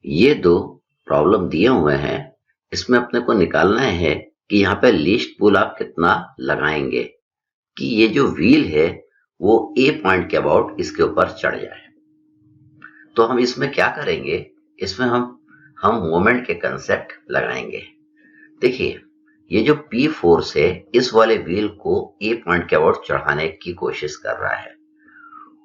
ये दो प्रॉब्लम दिए हुए हैं, इसमें अपने को निकालना है कि यहाँ पे लीस्ट पुल आप कितना लगाएंगे कि ये जो व्हील है वो ए पॉइंट के अबाउट इसके ऊपर चढ़ जाए। तो हम इसमें क्या करेंगे, इसमें हम मोमेंट के कंसेप्ट लगाएंगे। देखिए, ये जो पी फोर्स है इस वाले व्हील को ए पॉइंट के अबाउट चढ़ाने की कोशिश कर रहा है,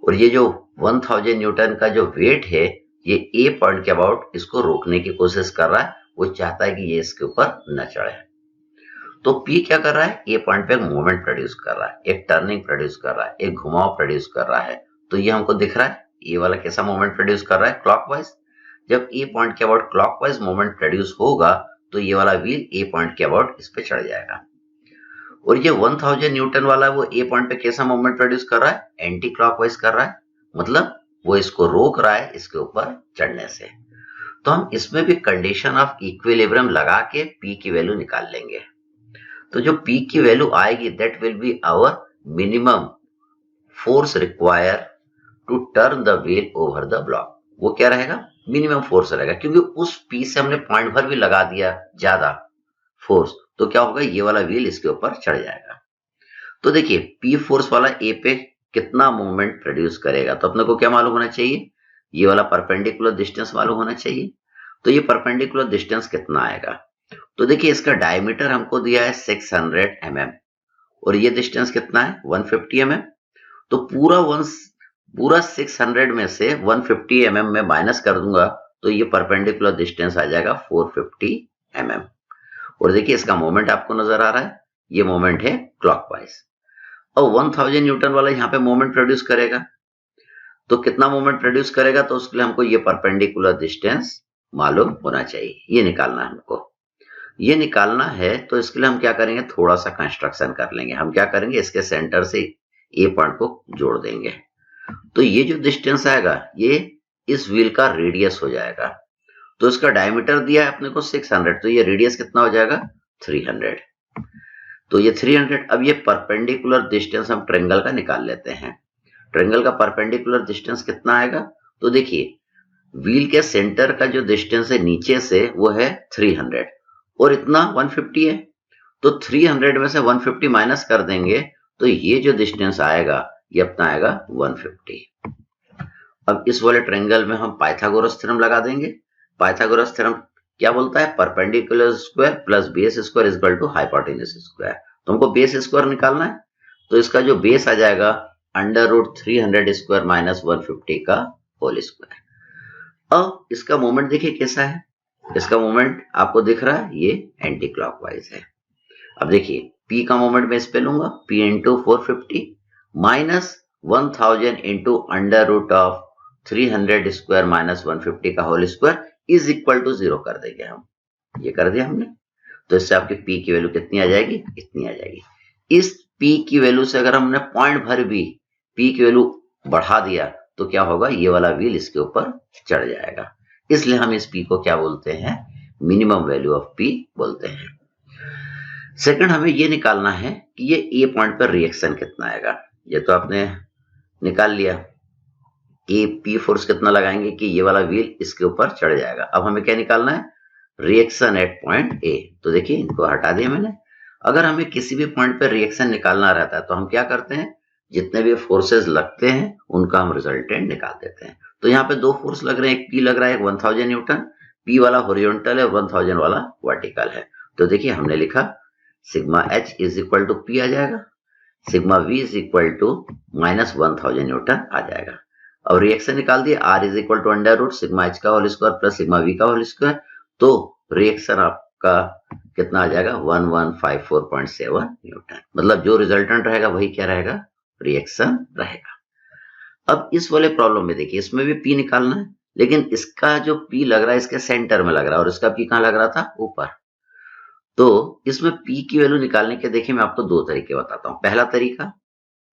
और ये जो 1000 न्यूटन का जो वेट है ये ए पॉइंट के अबाउट इसको रोकने की कोशिश कर रहा है। वो चाहता है कि ये इसके ऊपर न चढ़े। तो पी क्या कर रहा है, ए पॉइंट पे एक मूवमेंट प्रोड्यूस कर रहा है, एक टर्निंग प्रोड्यूस कर रहा है, एक घुमाव प्रोड्यूस कर रहा है। तो ये हमको दिख रहा है, ये वाला कैसा मूवमेंट प्रोड्यूस कर रहा है, क्लॉकवाइज। जब ए पॉइंट के अबाउट क्लॉकवाइज मूवमेंट प्रोड्यूस होगा तो ये वाला व्हील ए पॉइंट के अबाउट इस पे चढ़ जाएगा। और ये 1000 न्यूटन वाला वो ए पॉइंट पे कैसा मूवमेंट प्रोड्यूस कर रहा है, एंटी क्लॉकवाइज कर रहा है, मतलब वो इसको रोक रहा है इसके ऊपर चढ़ने से। तो हम इसमें भी कंडीशन ऑफ इक्विलिब्रियम लगा के पी की वैल्यू निकाल लेंगे। तो जो पी की वैल्यू आएगी that will be our minimum force require to turn the wheel over the block. वो क्या रहेगा, मिनिमम फोर्स रहेगा, क्योंकि उस पी से हमने पॉइंट भर भी लगा दिया ज्यादा फोर्स, तो क्या होगा, ये वाला व्हील इसके ऊपर चढ़ जाएगा। तो देखिए, पी फोर्स वाला ए पे कितना मूवमेंट प्रोड्यूस करेगा, तो अपने को क्या मालूम होना चाहिए, ये वाला परपेंडिकुलर डिस्टेंस मालूम होना चाहिए। तो ये परपेंडिकुलर डिस्टेंस कितना आएगा, तो देखिए इसका डायमीटर हमको दिया है 600 mm, और ये डिस्टेंस कितना है 150 mm। तो पूरा 600 में से 150 mm में माइनस कर दूंगा तो ये परपेंडिकुलर डिस्टेंस आ जाएगा 450 mm। और देखिए इसका मोमेंट आपको नजर आ रहा है, ये मोमेंट है क्लॉकवाइज। और 1000 न्यूटन वाला यहाँ पे मोमेंट प्रोड्यूस करेगा, तो कितना मोमेंट प्रोड्यूस करेगा, तो उसके लिए हमको ये परपेंडिकुलर डिस्टेंस मालूम होना चाहिए, ये निकालना है हमको। ये निकालना है तो इसके लिए हम क्या करेंगे, थोड़ा सा कंस्ट्रक्शन कर लेंगे। हम क्या करेंगे, इसके सेंटर से ए पॉइंट को जोड़ देंगे। तो ये जो डिस्टेंस आएगा ये इस व्हील का रेडियस हो जाएगा। तो इसका डायमीटर दिया है अपने को 600, तो ये रेडियस कितना हो जाएगा 300। तो ये 300। अब ये परपेंडिकुलर डिस्टेंस हम ट्रायंगल का निकाल लेते हैं। ट्रायंगल का परपेंडिकुलर डिस्टेंस कितना आएगा, तो देखिए व्हील के सेंटर का जो डिस्टेंस है नीचे से वो है 300 और इतना 150 है। तो 300 में से 150 माइनस कर देंगे तो ये जो डिस्टेंस आएगा ये अपना आएगा 150। अब इस वाले ट्रायंगल में हम पाइथागोरस थ्योरम लगा देंगे। पाइथागोरस थ्योरम क्या बोलता है, perpendicular square plus base square is equal to hypotenuse square. तो हमको बेस स्क्वायर निकालना है, तो इसका जो बेस आ जाएगा √300 स्क्वायर माइनस 150 का होल स्क्वायर। अब इसका मोमेंट देखिए कैसा है, इसका मोमेंट आपको दिख रहा है ये एंटी क्लॉकवाइज है। अब देखिए P का मोमेंट मैं इस पे लूंगा, P into 450 minus 1000 into √300 square minus 150 का whole square is equal to 0 कर देंगे हम। ये कर दिया हमने, तो इससे आपकी P की वैल्यू कितनी आ जाएगी, इतनी आ जाएगी। इस P की वैल्यू से अगर हमने पॉइंट भर भी P की वैल्यू बढ़ा दिया तो क्या होगा, ये वाला व्हील इसके ऊपर चढ़ जाएगा। इसलिए हम इस P को क्या बोलते हैं, मिनिमम वैल्यू ऑफ P बोलते हैं। सेकंड हमें ये निकालना है कि ये ए पॉइंट पर रिएक्शन कितना आएगा। ये तो आपने निकाल लिया, ए पी फोर्स कितना लगाएंगे कि ये वाला व्हील इसके ऊपर चढ़ जाएगा। अब हमें क्या निकालना है, रिएक्शन एट पॉइंट ए। तो देखिए इनको हटा दिया मैंने। अगर हमें किसी भी पॉइंट पर रिएक्शन निकालना रहता है तो हम क्या करते हैं, जितने भी फोर्सेस लगते हैं उनका हम रिजल्टेंट निकाल देते हैं। तो यहाँ पे दो फोर्स लग रहे हैं, एक पी लग रहा है, एक 1000 न्यूटन। पी वाला हॉरिजॉन्टल है, 1000 वाला वर्टिकल है। तो देखिए हमने लिखा sigma H is equal to P आ जाएगा, sigma V is equal to minus 1000 newton आ जाएगा। अब रिएक्शन निकाल दिए, R is equal to under root sigma H का whole square plus sigma V का होल स्क्वायर। तो रिएक्शन आपका कितना आ जाएगा 1154.7 न्यूटन। मतलब जो रिजल्टेंट रहेगा वही क्या रहेगा, रिएक्शन रहेगा। अब इस वाले प्रॉब्लम में देखिए इसमें भी पी निकालना है, लेकिन इसका जो पी लग रहा है इसके सेंटर में लग रहा है और इसका पी कहां लग रहा था, ऊपर। तो इसमें P की वैल्यू निकालने के देखिए मैं आपको दो तरीके बताता हूं।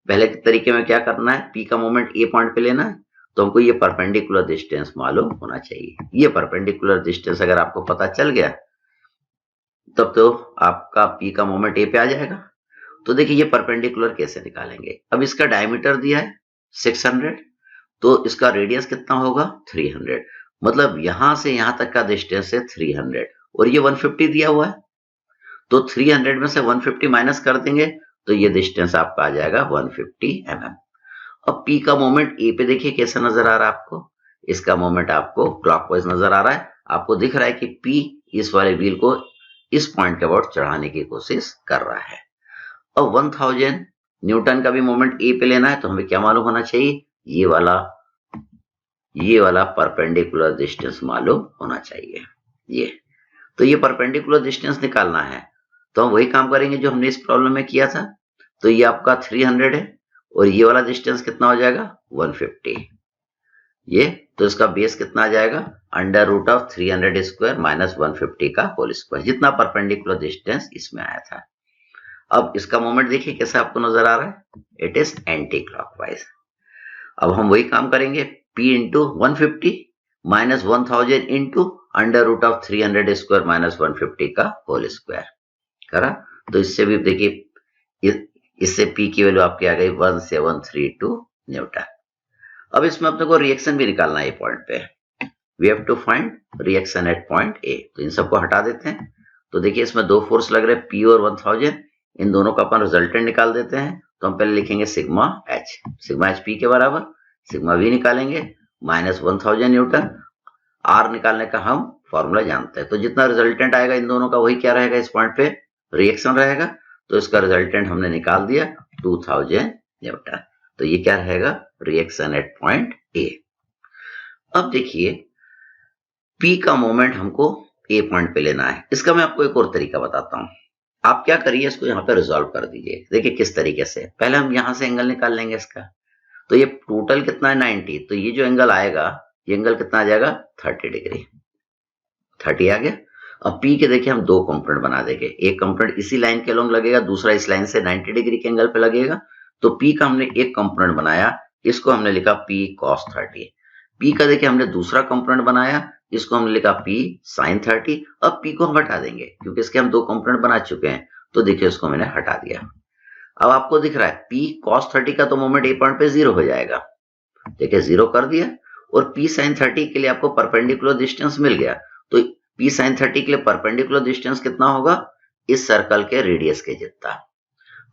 पहले के तरीके में क्या करना है, P का मोमेंट ए पॉइंट पे लेना है, तो हमको ये परपेंडिकुलर डिस्टेंस मालूम होना चाहिए। ये परपेंडिकुलर डिस्टेंस अगर आपको पता चल गया तब तो आपका P का मोमेंट ए पे आ जाएगा। तो देखिए ये परपेंडिकुलर कैसे निकालेंगे। अब इसका डायमीटर दिया है 600, तो इसका रेडियस कितना होगा 300। मतलब यहां से यहां तक का डिस्टेंस है 300 और ये 150 दिया हुआ है, तो 300 में से 150 माइनस कर देंगे तो ये डिस्टेंस आपका आ जाएगा 150 mm। अब P का मोमेंट ए पे देखिए कैसा नजर आ रहा है आपको, इसका मोमेंट आपको क्लॉकवाइज नजर आ रहा है। आपको दिख रहा है कि P इस वाले व्हील को इस पॉइंट के अबाउट चढ़ाने की कोशिश कर रहा है। अब 1000 न्यूटन का भी मोमेंट ए पे लेना है तो हमें क्या मालूम होना चाहिए, ये वाला परपेंडिकुलर डिस्टेंस मालूम होना चाहिए। ये तो ये परपेंडिकुलर डिस्टेंस निकालना है, तो हम वही काम करेंगे जो हमने इस प्रॉब्लम में किया था। तो ये आपका 300 है और ये वाला डिस्टेंस कितना हो जाएगा 150। ये तो इसका बेस कितना आ जाएगा under root of 300 square minus 150 का होल स्क्वायर, जितना परपेंडिकुलर डिस्टेंस इसमें आया था। अब इसका मोमेंट देखिए कैसा आपको नजर आ रहा है, इट इज एंटी क्लॉकवाइज। अब हम वही काम करेंगे, P into 150 minus 1000 into under root of 300 square minus 150 का होल स्क्वायर करा। तो इससे भी देखिए इससे P की वैल्यू आपकी आ गई 1732 न्यूटन। अब इसमें अपने को रिएक्शन भी निकालना है पॉइंट पे, we have to find reaction at point A. तो इन सबको हटा देते हैं। तो देखिए इसमें दो फोर्स लग रहे हैं P और 1000, इन दोनों का अपन रिजल्टेंट निकाल देते हैं। तो हम पहले लिखेंगे सिग्मा एच P के बराबर सिग्मा V निकालेंगे माइनस 1000 न्यूटन। R निकालने का हम फॉर्मूला जानते हैं, तो जितना रिजल्टेंट आएगा इन दोनों का वही क्या रहेगा, इस पॉइंट पे रिएक्शन रहेगा। तो इसका रिजल्टेंट हमने निकाल दिया 2000 न्यूटन। तो ये क्या रहेगा रिएक्शन एट पॉइंट ए। अब देखिए P का मोमेंट हमको ए पॉइंट पे लेना है। इसका मैं आपको एक और तरीका बताता हूं। आप क्या करिए, इसको यहाँ पे रिजॉल्व कर दीजिए। देखिए किस तरीके से, पहले हम यहां से एंगल निकाल लेंगे इसका। तो ये टोटल कितना है 90, तो ये जो एंगल आएगा ये एंगल कितना आ जाएगा 30 डिग्री, 30 आ गया। अब P के देखिए हम दो कंपोनेंट बना देंगे, एक कंपोनेंट इसी लाइन के अलोंग लगेगा, दूसरा इस लाइन से 90 डिग्री के एंगल पे लगेगा। तो P का हमने एक कंपोनेंट बनाया, इसको हमने लिखा P cos 30। P का देखिए हमने दूसरा कंपोनेंट बनाया, इसको हमने लिखा P sin 30। अब P को हम हटा देंगे क्योंकि इसके हम दो कंपोनेंट बना चुके हैं। तो देखिए इसको मैंने हटा दिया। अब आपको दिख रहा है P cos 30 का तो मोमेंट ए पॉइंट पे 0 हो जाएगा, देखिए 0 कर दिया। और P sin 30 के लिए आपको परपेंडिकुलर डिस्टेंस मिल गया। तो P sin 30 के लिए परपेंडिकुलर डिस्टेंस कितना होगा, इस सर्कल के रेडियस के जितना।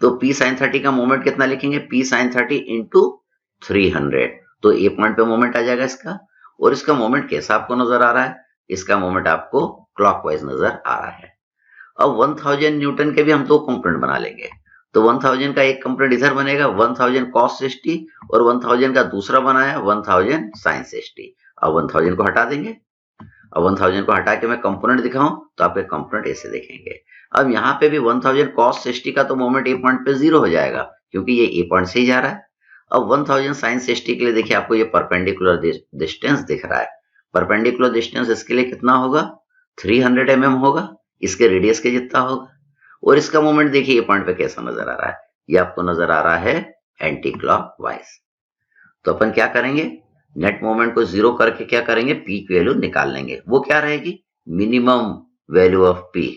तो P sin 30 का मोमेंट कितना लिखेंगे, P sin 30 इंटू 300। तो ए पॉइंट पे मोमेंट आ जाएगा इसका। और इसका मोमेंट कैसा आपको नजर आ रहा है, इसका मोमेंट आपको क्लॉकवाइज नजर आ रहा है। अब 1000 न्यूटन के भी हम दो कंपोनेंट बना लेंगे। तो 1000 का एक कंपोनेंट इधर बनेगा 1000 cos 60 और 1000 का दूसरा बनाया 1000 sin 60। अब 1000 को हटा देंगे। अब 1000 को हटा के मैं कंपोनेंट दिखाऊं तो आपके कंपोनेंट ऐसे देखेंगे। अब यहाँ पे भी 1000 cos 60 का तो मोमेंट ए पॉइंट पे 0 हो जाएगा क्योंकि ये ए पॉइंट से ही जा रहा है। अब 1000 sin 60 के लिए देखिए आपको ये परपेंडिकुलर डिस्टेंस दिख रहा है। परपेंडिकुलर डिस्टेंस इसके लिए कितना होगा 300 mm होगा, इसके रेडियस के जितना होगा। और इसका मोमेंट देखिए ये पॉइंट पे कैसा नजर आ रहा है, ये आपको नजर आ रहा है एंटी क्लॉकवाइज। तो अपन क्या करेंगे, नेट मोमेंट को 0 करके क्या करेंगे P की वैल्यू निकाल लेंगे। वो क्या रहेगी मिनिमम वैल्यू ऑफ P,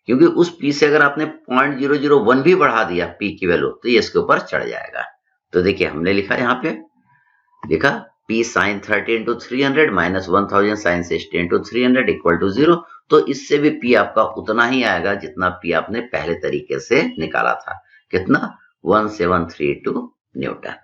क्योंकि उस P से अगर आपने 0.001 भी बढ़ा दिया P की वैल्यू तो ये इसके ऊपर चढ़ जाएगा। तो देखिए हमने लिखा यहाँ पे, लिखा P sin 30 into 300 minus 1000 sin 60 into 300 equal to 0। तो इससे भी P आपका उतना ही आएगा जितना P आपने पहले तरीके से निकाला था, कितना 1732 न्यूटन।